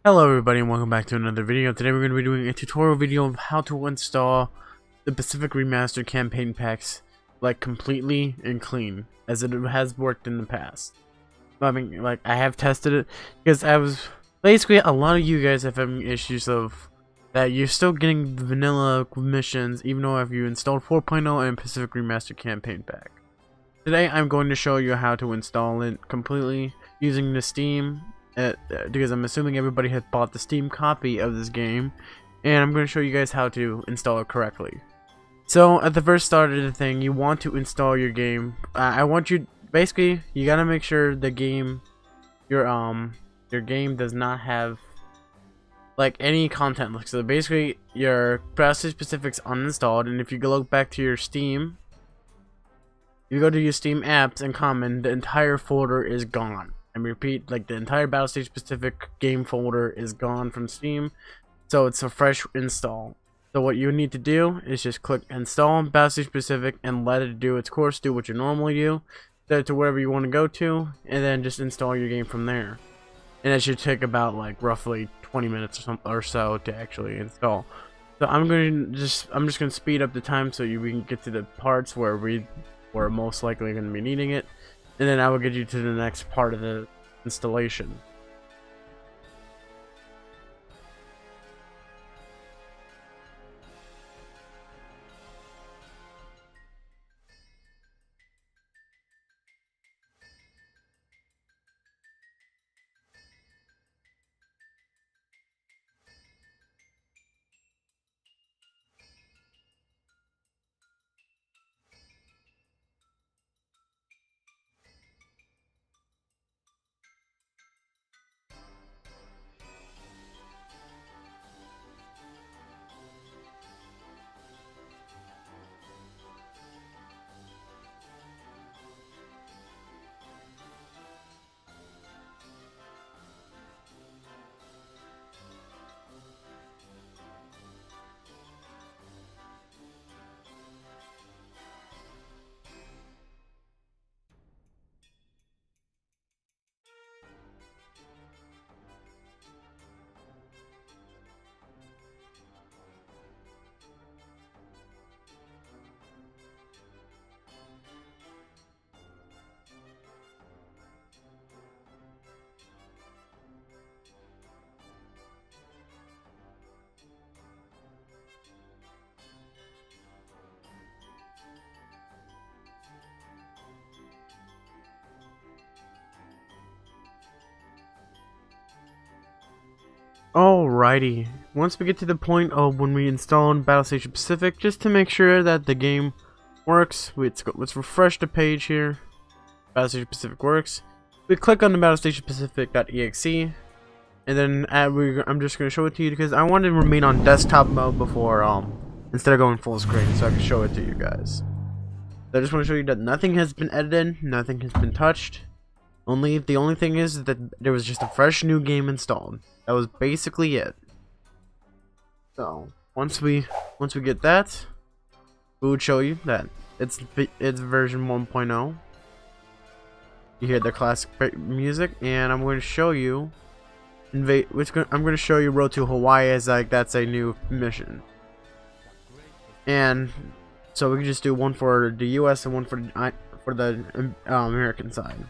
Hello everybody and welcome back to another video. Today we're going to be doing a tutorial video of how to install the Pacific Remastered campaign packs like completely and clean as it has worked in the past. I mean, like, I have tested it because basically a lot of you guys have having issues of that you're still getting the vanilla missions even though if you installed 4.0 and Pacific Remastered campaign pack. Today I'm going to show you how to install it completely using the Steam because I'm assuming everybody has bought the Steam copy of this game, and I'm going to show you guys how to install it correctly. So at the first start of the thing, you want to install your game. I want you basically you gotta make sure the game, your game does not have like any content. So basically your Battlestations Pacific's uninstalled, and if you go back to your Steam, you go to your Steam apps and common, the entire folder is gone. And repeat, like the entire Battlestations Pacific game folder is gone from Steam, so it's a fresh install. So what you need to do is just click install Battlestations Pacific and let it do its course, do what you normally do, set it to wherever you want to go to, and then just install your game from there. And it should take about like roughly 20 minutes or so to actually install. So I'm just gonna speed up the time so we can get to the parts where we're most likely going to be needing it. And then I will get you to the next part of the installation. Alrighty, once we get to the point of when we install in Battlestation Pacific, just to make sure that the game works, let's refresh the page here. Battlestation Pacific works. We click on the Battlestation Pacific.exe, and then I'm just going to show it to you because I want to remain on desktop mode before instead of going full screen, so I can show it to you guys. So I just want to show you that nothing has been edited, nothing has been touched. The only thing is that there was just a fresh new game installed. That was basically it. So once we get that, we would show you that it's version 1.0. You hear the classic music, and I'm going to show you I'm going to show you Road to Hawaii as like that's a new mission. And so we can just do one for the US and one for the American side.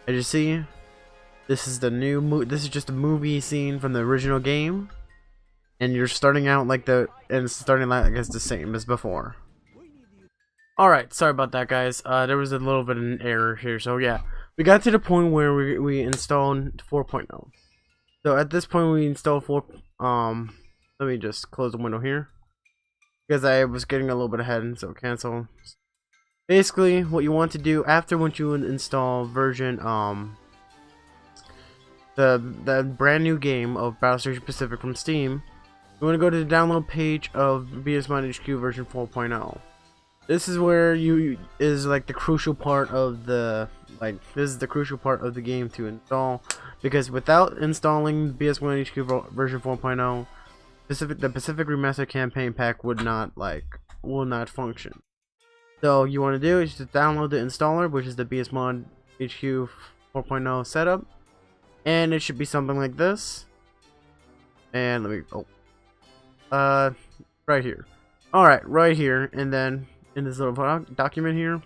As you see, this is this is just a movie scene from the original game, and you're starting out like it's starting out like it's the same as before. Alright, sorry about that guys, there was a little bit of an error here. So yeah, we got to the point where we installed 4.0. So at this point we installed let me just close the window here because I was getting a little bit ahead, so cancel. Basically, what you want to do once you install version the brand new game of Battlestation Pacific from Steam, you want to go to the download page of BS Mod HQ version 4.0. This is where is like the crucial part of the game to install, because without installing BS Mod HQ version 4.0, the Pacific Remastered campaign pack will not function. So you want to do is just download the installer, which is the BS Mod HQ 4.0 setup, and it should be something like this. And let me, right here. Alright, right here, and then in this little document here,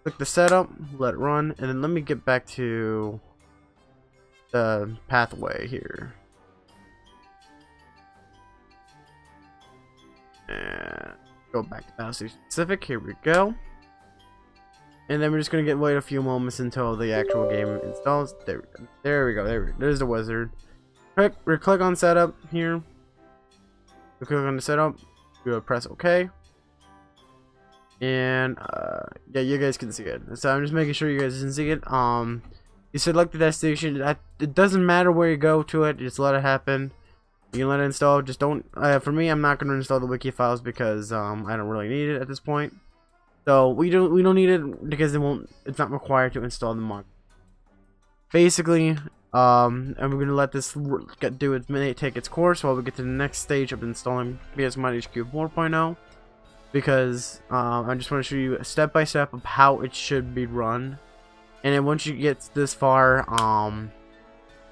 click the setup, let it run, and then let me get back to the pathway here. And go back to Battlestation Pacific, here we go. And then we're just gonna wait a few moments until the actual game installs. There we go. There's the wizard. Click on setup here. We click on the setup. We'll press OK. And yeah, you guys can see it. So I'm just making sure you guys can see it. You select the destination. It doesn't matter where you go to it. Just let it happen. You can let it install. Just don't. For me, I'm not going to install the wiki files because I don't really need it at this point. So we don't need it because it's not required to install the mod. Basically, and we're gonna let this take its course while we get to the next stage of installing BSMod HQ 4.0, because I just want to show you step by step of how it should be run. And then once you get this far,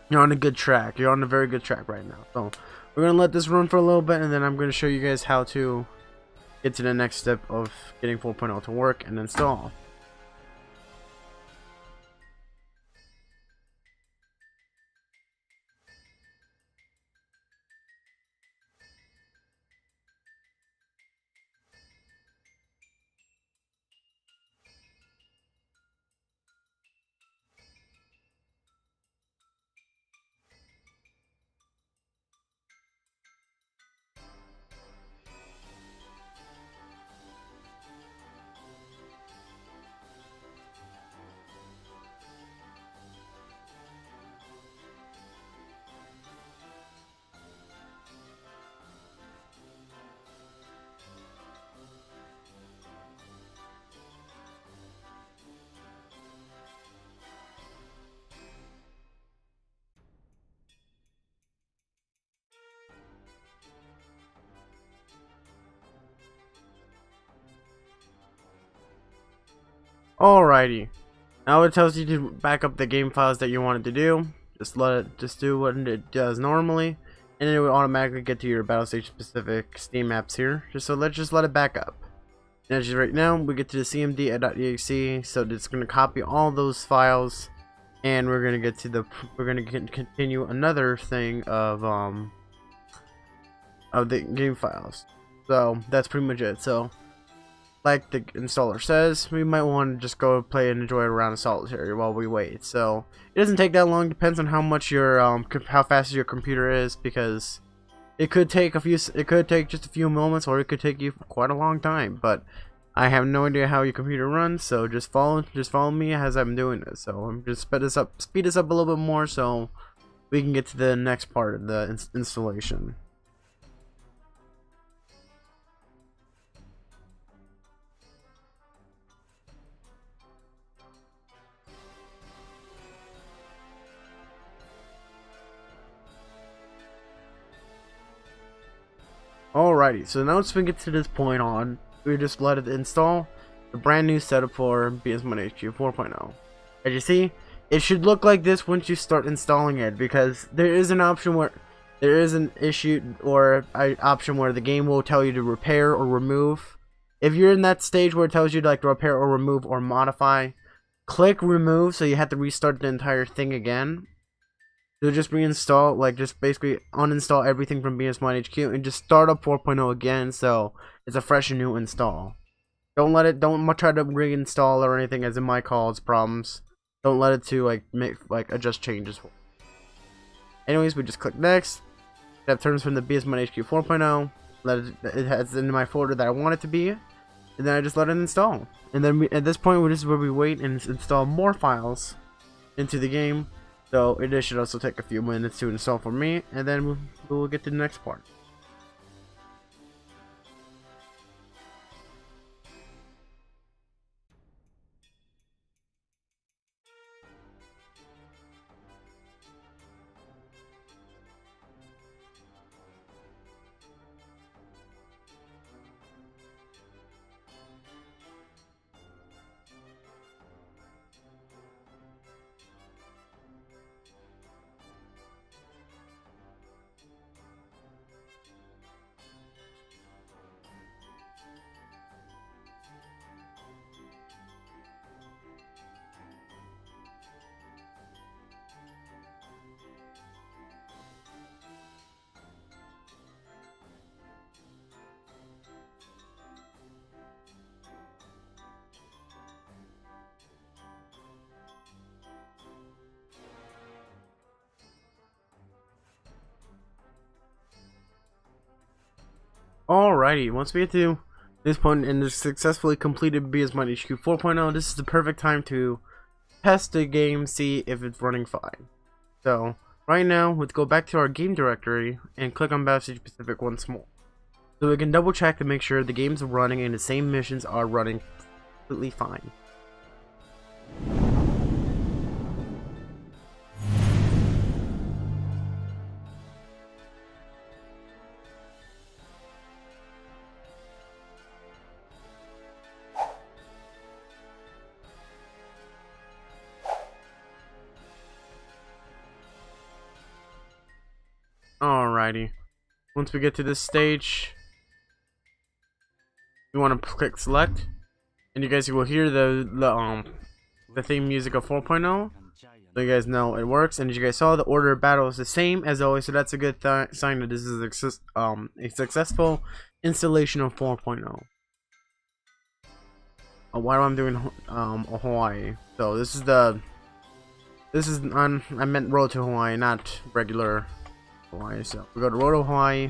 you're on a good track. You're on a very good track right now. So we're gonna let this run for a little bit, and then I'm gonna show you guys how to get to the next step of getting 4.0 to work and install. Alrighty, now it tells you to back up the game files that you wanted to do. Just do what it does normally, and it will automatically get to your Battlestation specific Steam apps here. Let's just let it back up. And as right now, we get to the cmd.exe, so it's going to copy all those files, and we're going to continue another thing of the game files. So that's pretty much it. So, like the installer says, we might want to just go play and enjoy a round of solitaire while we wait. So it doesn't take that long. Depends on how much your how fast your computer is, because it could take just a few moments, or it could take you quite a long time. But I have no idea how your computer runs, so just follow me as I'm doing this. So I'm just speed this up a little bit more, so we can get to the next part of the installation. Alrighty, so now once we get to this point on, we just let it install the brand new setup for BSMod HQ 4.0. As you see, it should look like this once you start installing it, because there is an option where option where the game will tell you to repair or remove. If you're in that stage where it tells you to repair or remove or modify, click remove, so you have to restart the entire thing again. So just reinstall, just basically uninstall everything from BSMod HQ and just start up 4.0 again, so it's a fresh and new install. Don't try to reinstall or anything, as it might cause problems. Don't let it to adjust changes. Anyways, we just click next. That turns from the BSMod HQ 4.0. It has in my folder that I want it to be, and then I just let it install. And then at this point, this is where we wait and install more files into the game. So it should also take a few minutes to install for me, and then we'll get to the next part. Alrighty, once we get to this point and it's successfully completed BSMod HQ 4.0, this is the perfect time to test the game, see if it's running fine. So right now, let's go back to our game directory and click on Battlestation Pacific once more, so we can double check to make sure the game's running and the same missions are running completely fine. Alrighty, once we get to this stage, we want to click select, and you guys will hear the theme music of 4.0, so you guys know it works. And as you guys saw, the order of battle is the same as always, so that's a good sign that this is a successful installation of 4.0. Why am I doing Hawaii? So this is I meant Road to Hawaii, not regular Hawaii. So we go to Road to Hawaii.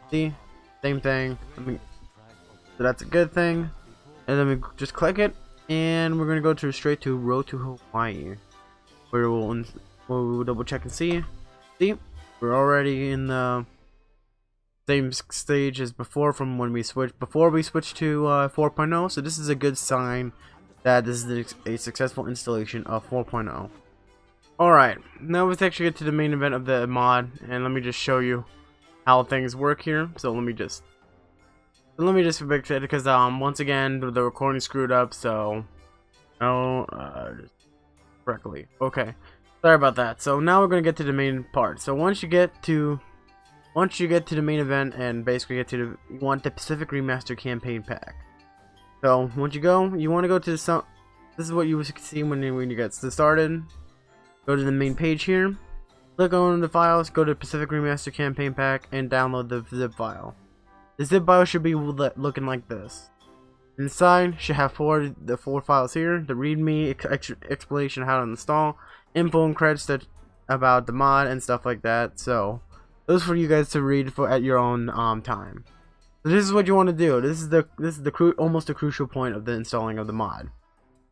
See, same thing. So that's a good thing. And then we just click it, and we're gonna go straight to Road to Hawaii, where we'll double check and see. See, we're already in the same stage as before from when we switched to 4.0. So this is a good sign that this is a successful installation of 4.0. Alright, now let's actually get to the main event of the mod, and let me just show you how things work here. So let me just fix it, because once again the recording screwed up, so correctly. Okay, sorry about that. So now we're gonna get to the main part. So once you get to the main event and basically get to you want the Pacific Remastered campaign pack. So once you want to go to this is what you see when you get started. Go to the main page here, click on the files, go to Pacific Remastered campaign pack, and download the zip file. The zip file should be looking like this. Inside should have the four files here: the README, explanation of how to install, info and credits about the mod and stuff like that. So those for you guys to read at your own time. So this is what you want to do. This is almost the crucial point of the installing of the mod.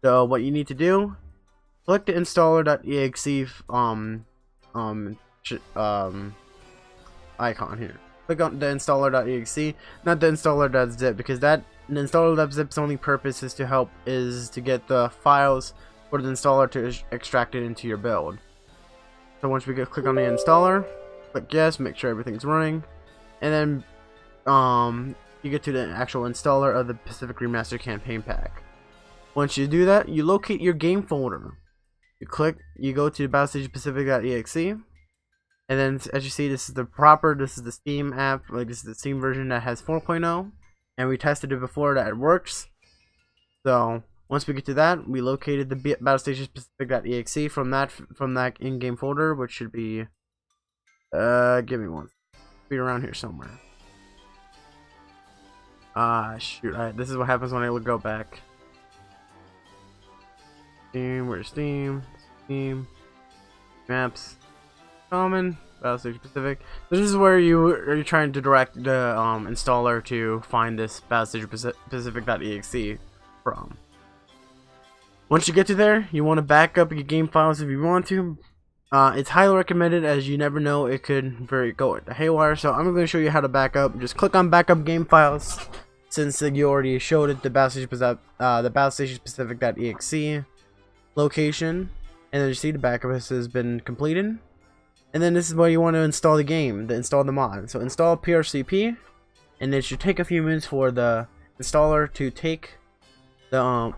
So what you need to do: click the installer.exe icon here. Click on the installer.exe, not the installer.zip, because the installer.zip's only purpose is to get the files for the installer to extract it into your build. So once we click on the installer, click yes, make sure everything's running, and then you get to the actual installer of the Pacific Remastered campaign pack. Once you do that, you locate your game folder. You go to Battlestations Pacific.exe, and then as you see, this is the Steam app, like this is the Steam version that has 4.0, and we tested it before that it works. So once we get to that, we located the Battlestations Pacific.exe from that in-game folder, which should be give me one. Be around here somewhere. Shoot, this is what happens when I go back. Steam, where's Steam? Steam, maps, common, Battlestation Pacific. This is where you're trying to direct the installer to find this Battlestation Pacific.exe from. Once you get to there, you want to back up your game files if you want to. It's highly recommended, as you never know, it could go haywire. So I'm going to show you how to back up. Just click on backup game files, since you already showed it the Battlestation Pacific.exe location, and then you see the backup has been completed. And then this is where you want to install the game, install the mod. So install PRCP, and it should take a few minutes for the installer to take the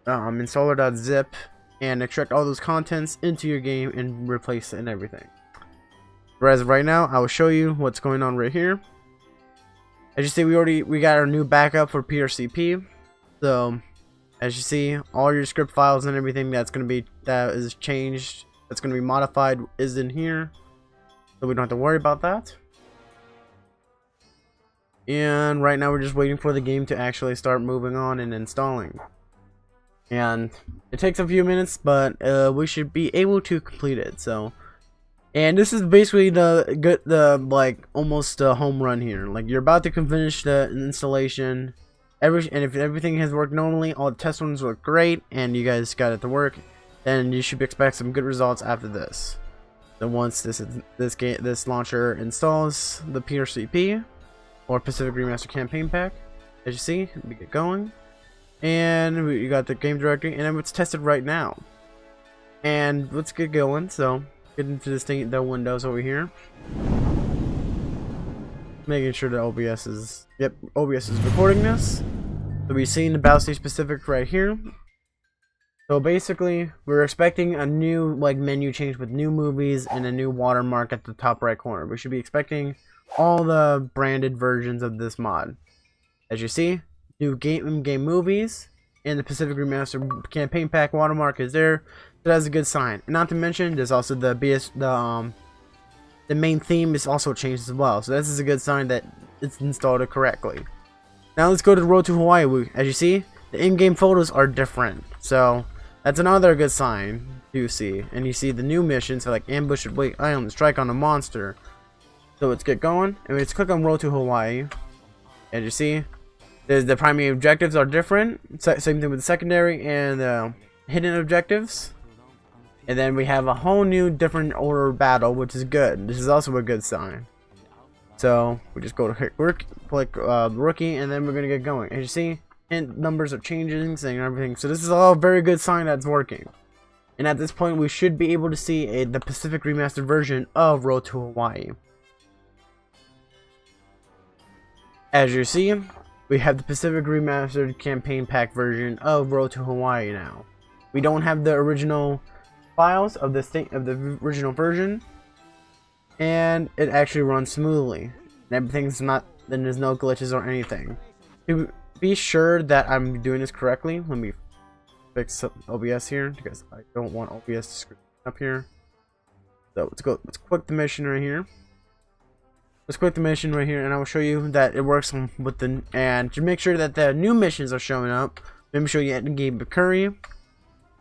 installer.zip and extract all those contents into your game and replace it and everything. Whereas right now, I will show you what's going on right here. As you see, we got our new backup for PRCP. So as you see, all your script files and everything that is changed, that's going to be modified, is in here. So we don't have to worry about that. And right now we're just waiting for the game to actually start moving on and installing. And it takes a few minutes, but we should be able to complete it. So And this is basically the like almost a home run here. Like you're about to finish the installation. And if everything has worked normally, all the test runs look great, and you guys got it to work, then you should expect some good results after this. Then once this launcher installs the PRCP or Pacific Remaster Campaign Pack, as you see, we get going, and you got the game directory, and it's tested right now. And let's get going. So get into the windows over here, making sure that OBS is recording this. So we've seen the Battlestation Pacific right here. So basically, we're expecting a new menu change with new movies and a new watermark at the top right corner. We should be expecting all the branded versions of this mod. As you see, new game movies and the Pacific Remaster Campaign Pack watermark is there. So that's a good sign. And not to mention, there's also the main theme is also changed as well. So this is a good sign that it's installed correctly. Now let's go to the Road to Hawaii. As you see, the in-game photos are different. So that's another good sign you see. And you see the new missions like ambush at Wake Island, strike on a monster. So let's get going. And let's click on Road to Hawaii. As you see, the primary objectives are different. Same thing with the secondary and hidden objectives. And then we have a whole new different order battle, which is good. This is also a good sign. So we just go to hit click rookie, and then we're gonna get going. As you see, hint numbers are changing and everything. So this is all a very good sign that's working. And at this point, we should be able to see the Pacific Remastered version of Road to Hawaii. As you see, we have the Pacific Remastered Campaign Pack version of Road to Hawaii now. We don't have the original files of the original version, and it actually runs smoothly. And then there's no glitches or anything. To be sure that I'm doing this correctly, let me fix OBS here because I don't want OBS to screw up here. So let's click the mission right here. Let's click the mission right here, and I will show you that it works with and to make sure that the new missions are showing up, let me show you in-game McCurry.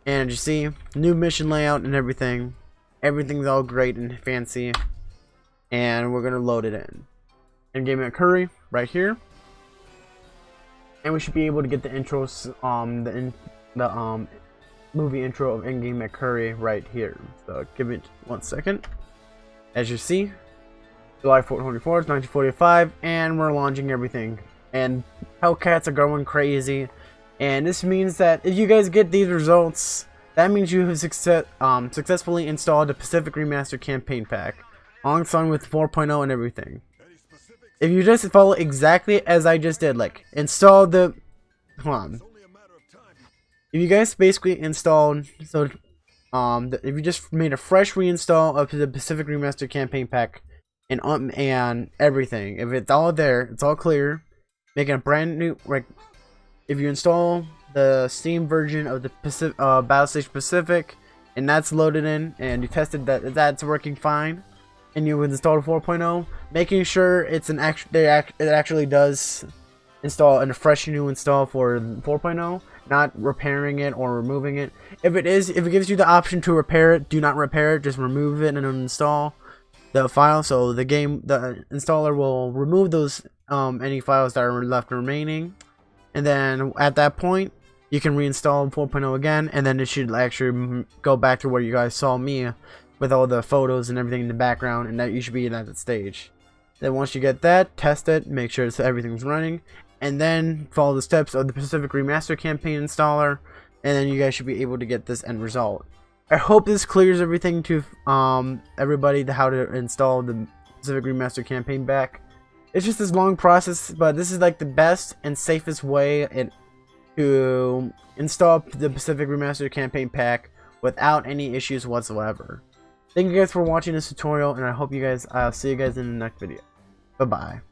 And you see, new mission layout and everything. Everything's all great and fancy. And we're gonna load it in. In-game McCurry right here. And we should be able to get the intros, the movie intro of in-game McCurry right here. So give it 1 second. As you see, July 24th, 1945, and we're launching everything. And Hellcats are going crazy. And this means that if you guys get these results, that means you have successfully installed the Pacific Remaster Campaign Pack, alongside with 4.0 and everything. If you just follow exactly as I just did, like install the, if you guys basically installed, so if you just made a fresh reinstall of the Pacific Remaster Campaign Pack and everything, if it's all there, it's all clear, making a brand new if you install the Steam version of the Battlestation Pacific, and that's loaded in, and you tested that that's working fine, and you install 4.0, making sure it actually does install a fresh new install for 4.0, not repairing it or removing it. If it gives you the option to repair it, do not repair it, just remove it and uninstall the file. So the installer will remove those any files that are left remaining. And then at that point, you can reinstall 4.0 again, and then it should actually go back to where you guys saw me with all the photos and everything in the background, and that you should be at that stage. Then once you get that, test it, make sure everything's running, and then follow the steps of the Pacific Remaster Campaign installer, and then you guys should be able to get this end result. I hope this clears everything to everybody how to install the Pacific Remaster Campaign Pack. It's just this long process, but this is like the best and safest way to install the Pacific Remastered Campaign Pack without any issues whatsoever. Thank you guys for watching this tutorial, and I hope I'll see you guys in the next video. Bye bye.